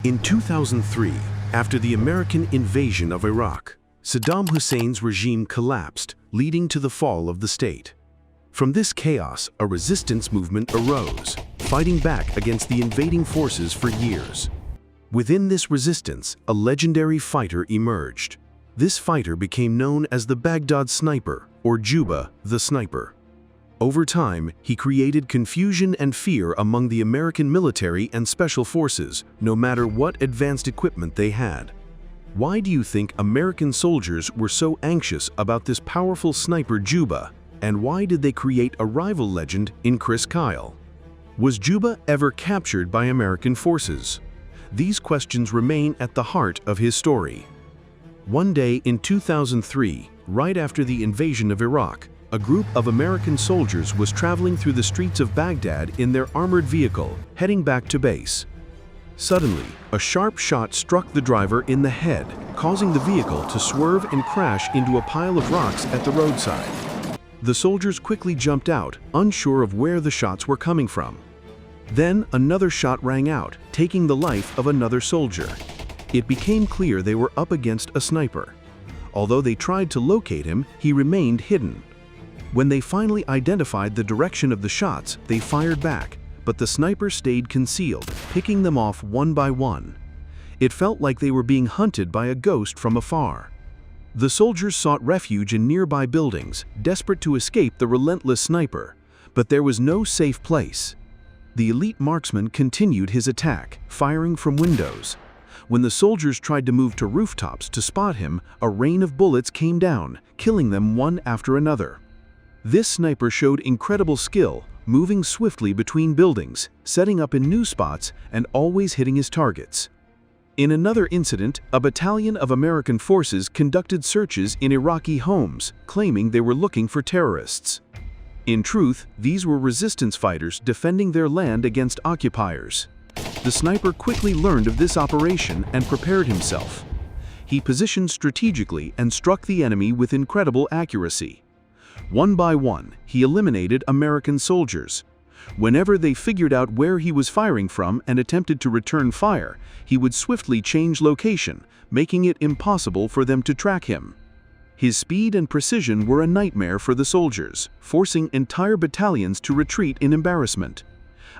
In 2003, after the American invasion of Iraq, Saddam Hussein's regime collapsed, leading to the fall of the state. From this chaos, a resistance movement arose, fighting back against the invading forces for years. Within this resistance, a legendary fighter emerged. This fighter became known as the Baghdad Sniper, or Juba the Sniper. Over time, he created confusion and fear among the American military and special forces, no matter what advanced equipment they had. Why do you think American soldiers were so anxious about this powerful sniper Juba, and why did they create a rival legend in Chris Kyle? Was Juba ever captured by American forces? These questions remain at the heart of his story. One day in 2003, right after the invasion of Iraq, a group of American soldiers was traveling through the streets of Baghdad in their armored vehicle, heading back to base. Suddenly, a sharp shot struck the driver in the head, causing the vehicle to swerve and crash into a pile of rocks at the roadside. The soldiers quickly jumped out, unsure of where the shots were coming from. Then another shot rang out, taking the life of another soldier. It became clear they were up against a sniper. Although they tried to locate him, he remained hidden. When they finally identified the direction of the shots, they fired back, but the sniper stayed concealed, picking them off one by one. It felt like they were being hunted by a ghost from afar. The soldiers sought refuge in nearby buildings, desperate to escape the relentless sniper, but there was no safe place. The elite marksman continued his attack, firing from windows. When the soldiers tried to move to rooftops to spot him, a rain of bullets came down, killing them one after another. This sniper showed incredible skill, moving swiftly between buildings, setting up in new spots, and always hitting his targets. In another incident, a battalion of American forces conducted searches in Iraqi homes, claiming they were looking for terrorists. In truth, these were resistance fighters defending their land against occupiers. The sniper quickly learned of this operation and prepared himself. He positioned strategically and struck the enemy with incredible accuracy. One by one, he eliminated American soldiers. Whenever they figured out where he was firing from and attempted to return fire, he would swiftly change location, making it impossible for them to track him. His speed and precision were a nightmare for the soldiers, forcing entire battalions to retreat in embarrassment.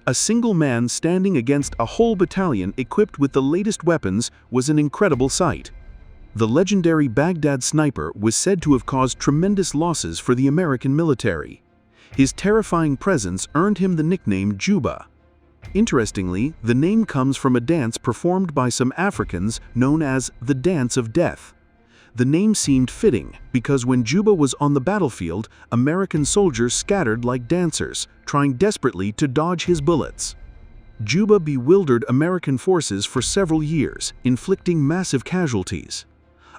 A single man standing against a whole battalion equipped with the latest weapons was an incredible sight. The legendary Baghdad Sniper was said to have caused tremendous losses for the American military. His terrifying presence earned him the nickname Juba. Interestingly, the name comes from a dance performed by some Africans known as the Dance of Death. The name seemed fitting because when Juba was on the battlefield, American soldiers scattered like dancers, trying desperately to dodge his bullets. Juba bewildered American forces for several years, inflicting massive casualties.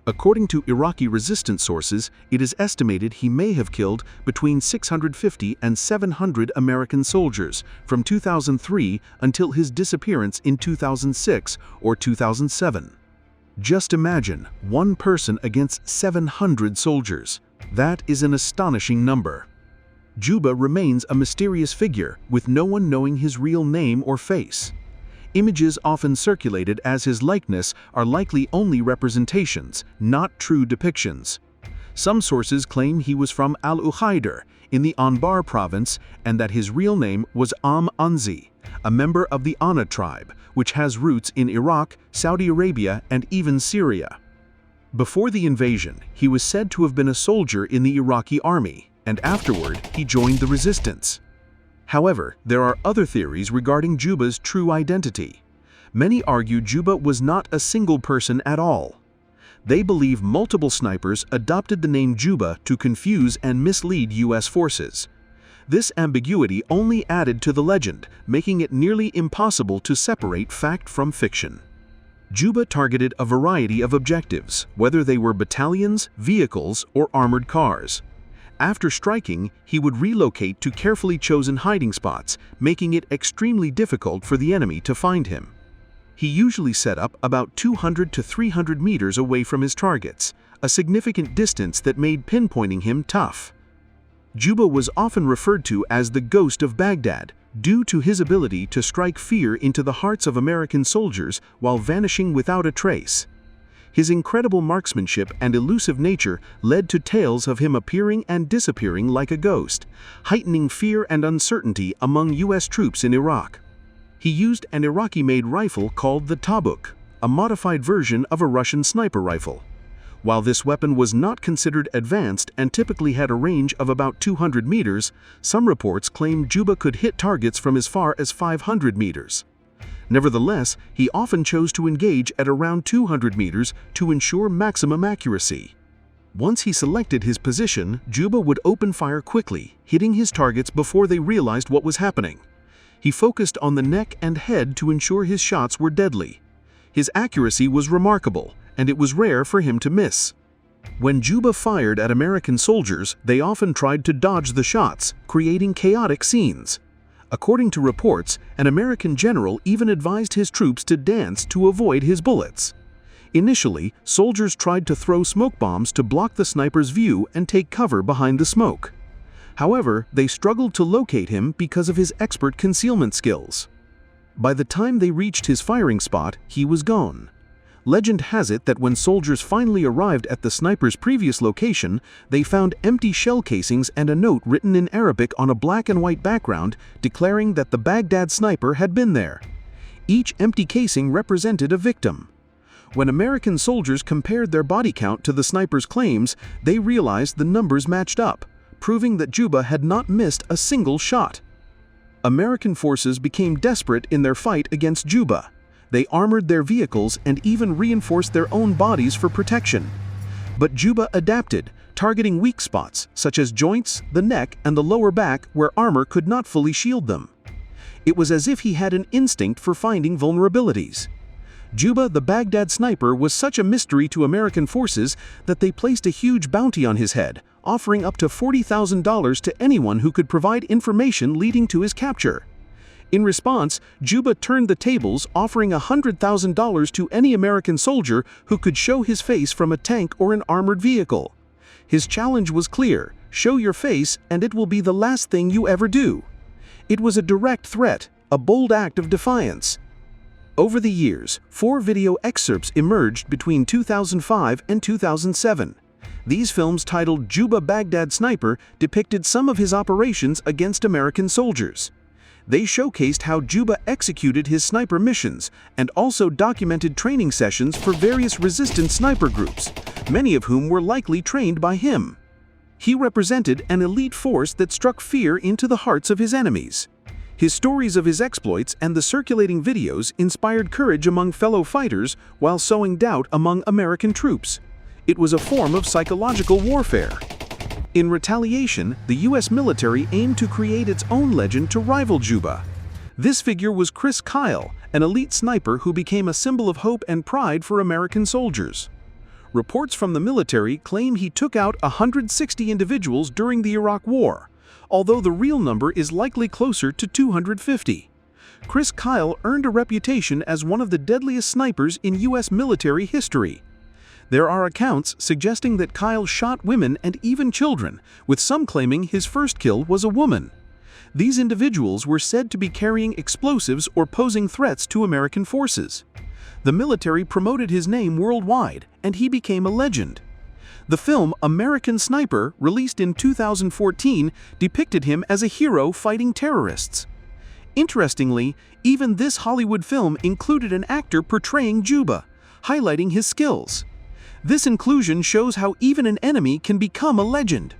According to Iraqi resistance sources, it is estimated he may have killed between 650 and 700 American soldiers from 2003 until his disappearance in 2006 or 2007. Just imagine, one person against 700 soldiers. That is an astonishing number. Juba remains a mysterious figure, with no one knowing his real name or face. Images often circulated as his likeness are likely only representations, not true depictions. Some sources claim he was from Al-Uhaidar in the Anbar province and that his real name was Anzi, a member of the Ana tribe, which has roots in Iraq, Saudi Arabia, and even Syria. Before the invasion, he was said to have been a soldier in the Iraqi army, and afterward he joined the resistance. However, there are other theories regarding Juba's true identity. Many argue Juba was not a single person at all. They believe multiple snipers adopted the name Juba to confuse and mislead U.S. forces. This ambiguity only added to the legend, making it nearly impossible to separate fact from fiction. Juba targeted a variety of objectives, whether they were battalions, vehicles, or armored cars. After striking, he would relocate to carefully chosen hiding spots, making it extremely difficult for the enemy to find him. He usually set up about 200 to 300 meters away from his targets, a significant distance that made pinpointing him tough. Juba was often referred to as the Ghost of Baghdad, due to his ability to strike fear into the hearts of American soldiers while vanishing without a trace. His incredible marksmanship and elusive nature led to tales of him appearing and disappearing like a ghost, heightening fear and uncertainty among U.S. troops in Iraq. He used an Iraqi-made rifle called the Tabuk, a modified version of a Russian sniper rifle. While this weapon was not considered advanced and typically had a range of about 200 meters, some reports claim Juba could hit targets from as far as 500 meters. Nevertheless, he often chose to engage at around 200 meters to ensure maximum accuracy. Once he selected his position, Juba would open fire quickly, hitting his targets before they realized what was happening. He focused on the neck and head to ensure his shots were deadly. His accuracy was remarkable, and it was rare for him to miss. When Juba fired at American soldiers, they often tried to dodge the shots, creating chaotic scenes. According to reports, an American general even advised his troops to dance to avoid his bullets. Initially, soldiers tried to throw smoke bombs to block the sniper's view and take cover behind the smoke. However, they struggled to locate him because of his expert concealment skills. By the time they reached his firing spot, he was gone. Legend has it that when soldiers finally arrived at the sniper's previous location, they found empty shell casings and a note written in Arabic on a black and white background declaring that the Baghdad sniper had been there. Each empty casing represented a victim. When American soldiers compared their body count to the sniper's claims, they realized the numbers matched up, proving that Juba had not missed a single shot. American forces became desperate in their fight against Juba. They armored their vehicles and even reinforced their own bodies for protection. But Juba adapted, targeting weak spots such as joints, the neck, and the lower back where armor could not fully shield them. It was as if he had an instinct for finding vulnerabilities. Juba, the Baghdad sniper, was such a mystery to American forces that they placed a huge bounty on his head, offering up to $40,000 to anyone who could provide information leading to his capture. In response, Juba turned the tables, offering $100,000 to any American soldier who could show his face from a tank or an armored vehicle. His challenge was clear: show your face and it will be the last thing you ever do. It was a direct threat, a bold act of defiance. Over the years, 4 video excerpts emerged between 2005 and 2007. These films, titled Juba Baghdad Sniper, depicted some of his operations against American soldiers. They showcased how Juba executed his sniper missions and also documented training sessions for various resistance sniper groups, many of whom were likely trained by him. He represented an elite force that struck fear into the hearts of his enemies. His stories of his exploits and the circulating videos inspired courage among fellow fighters while sowing doubt among American troops. It was a form of psychological warfare. In retaliation, the U.S. military aimed to create its own legend to rival Juba. This figure was Chris Kyle, an elite sniper who became a symbol of hope and pride for American soldiers. Reports from the military claim he took out 160 individuals during the Iraq War, although the real number is likely closer to 250. Chris Kyle earned a reputation as one of the deadliest snipers in U.S. military history. There are accounts suggesting that Kyle shot women and even children, with some claiming his first kill was a woman. These individuals were said to be carrying explosives or posing threats to American forces. The military promoted his name worldwide, and he became a legend. The film American Sniper, released in 2014, depicted him as a hero fighting terrorists. Interestingly, even this Hollywood film included an actor portraying Juba, highlighting his skills. This inclusion shows how even an enemy can become a legend.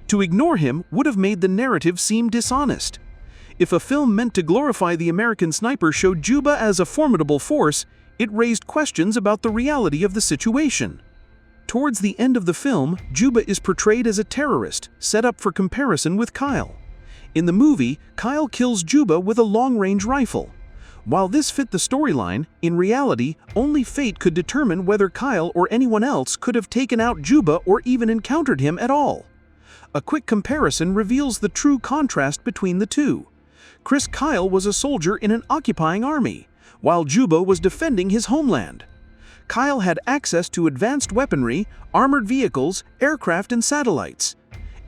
To ignore him would have made the narrative seem dishonest. If a film meant to glorify the American sniper showed Juba as a formidable force, it raised questions about the reality of the situation. Towards the end of the film, Juba is portrayed as a terrorist, set up for comparison with Kyle. In the movie, Kyle kills Juba with a long-range rifle. While this fit the storyline, in reality, only fate could determine whether Kyle or anyone else could have taken out Juba or even encountered him at all. A quick comparison reveals the true contrast between the two. Chris Kyle was a soldier in an occupying army, while Juba was defending his homeland. Kyle had access to advanced weaponry, armored vehicles, aircraft, and satellites.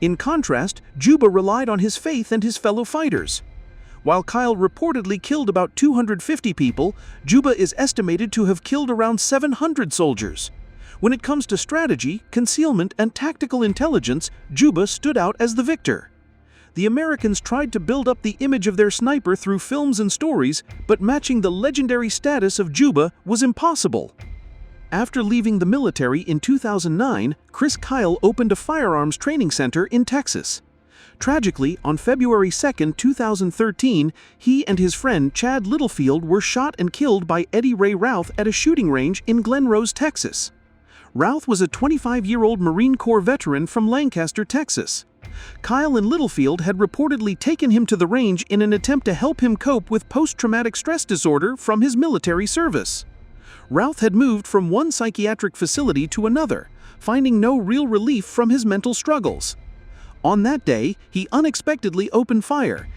In contrast, Juba relied on his faith and his fellow fighters. While Kyle reportedly killed about 250 people, Juba is estimated to have killed around 700 soldiers. When it comes to strategy, concealment, and tactical intelligence, Juba stood out as the victor. The Americans tried to build up the image of their sniper through films and stories, but matching the legendary status of Juba was impossible. After leaving the military in 2009, Chris Kyle opened a firearms training center in Texas. Tragically, on February 2, 2013, he and his friend Chad Littlefield were shot and killed by Eddie Ray Routh at a shooting range in Glen Rose, Texas. Routh was a 25-year-old Marine Corps veteran from Lancaster, Texas. Kyle and Littlefield had reportedly taken him to the range in an attempt to help him cope with post-traumatic stress disorder from his military service. Routh had moved from one psychiatric facility to another, finding no real relief from his mental struggles. On that day, he unexpectedly opened fire,